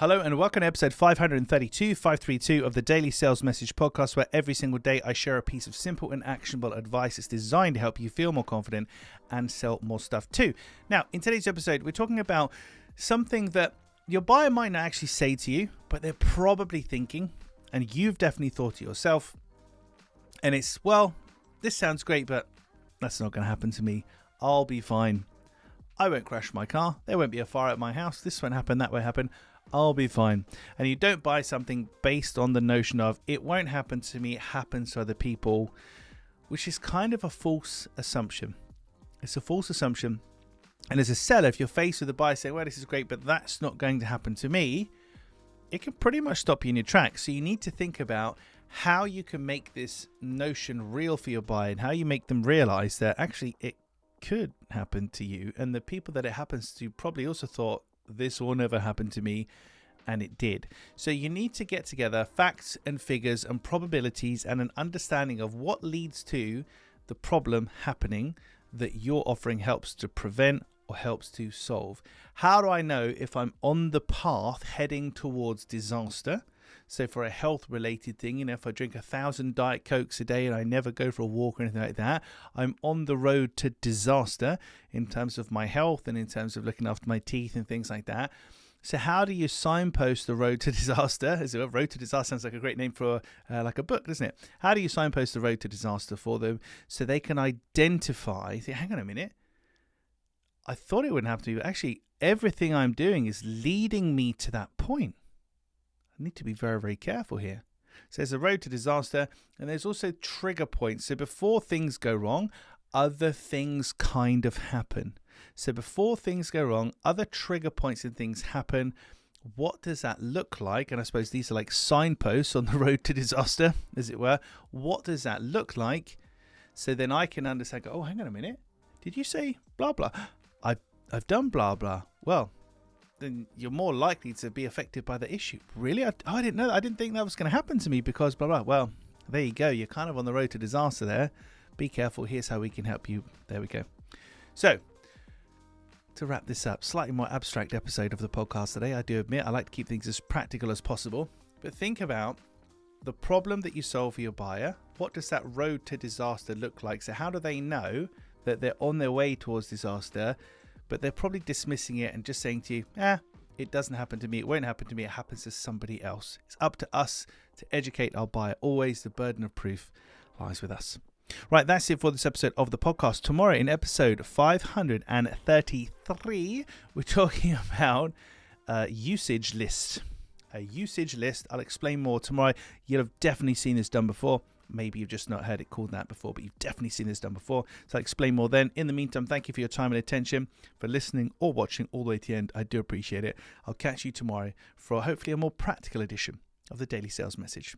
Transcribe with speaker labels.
Speaker 1: Hello and welcome to episode 532 of the Daily Sales Message podcast, where every single day I share a piece of simple and actionable advice that's designed to help you feel more confident and sell more stuff too. Now, in today's episode, we're talking about something that your buyer might not actually say to you, but they're probably thinking, and you've definitely thought to yourself, and it's, well, this sounds great, but that's not going to happen to me. I'll be fine. I won't crash my car. There won't be a fire at my house. This won't happen. That won't happen. I'll be fine. And you don't buy something based on the notion of it won't happen to me, it happens to other people, which is kind of a false assumption. It's a false assumption. And as a seller, if you're faced with a buyer saying, well, this is great, but that's not going to happen to me, it can pretty much stop you in your tracks. So you need to think about how you can make this notion real for your buyer and how you make them realize that actually it could happen to you. And the people that it happens to probably also thought, this will never happen to me, and it did. So you need to get together facts and figures and probabilities and an understanding of what leads to the problem happening that your offering helps to prevent or helps to solve. How do I know if I'm on the path heading towards disaster? So for a health related thing, if I drink 1,000 Diet Cokes a day and I never go for a walk or anything like that, I'm on the road to disaster in terms of my health and in terms of looking after my teeth and things like that. So how do you signpost the road to disaster? Road to disaster sounds like a great name for like a book, doesn't it? How do you signpost the road to disaster for them so they can identify, hang on a minute, I thought it wouldn't happen to you. Actually, everything I'm doing is leading me to that point. I need to be very, very careful here. So there's a road to disaster, and there's also trigger points. So before things go wrong, other things kind of happen. So before things go wrong, other trigger points and things happen. What does that look like? And I suppose these are like signposts on the road to disaster, as it were. What does that look like? So then I can understand, oh, hang on a minute. Did you say blah, blah? I've done blah, blah. Well, then you're more likely to be affected by the issue. Really? I didn't know that. I didn't think that was going to happen to me because blah, blah. Well, there you go. You're kind of on the road to disaster there. Be careful. Here's how we can help you. There we go. So, to wrap this up, slightly more abstract episode of the podcast today. I do admit I like to keep things as practical as possible. But think about the problem that you solve for your buyer. What does that road to disaster look like? So how do they know that they're on their way towards disaster, but they're probably dismissing it and just saying to you, it doesn't happen to me, it won't happen to me, it happens to somebody else. It's up to us to educate our buyer. Always the burden of proof lies with us. Right, that's it for this episode of the podcast. Tomorrow in episode 533, we're talking about a usage list. A usage list. I'll explain more tomorrow. You'll have definitely seen this done before. Maybe you've just not heard it called that before, but you've definitely seen this done before. So I'll explain more then. In the meantime, thank you for your time and attention, for listening or watching all the way to the end. I do appreciate it. I'll catch you tomorrow for hopefully a more practical edition of the Daily Sales Message.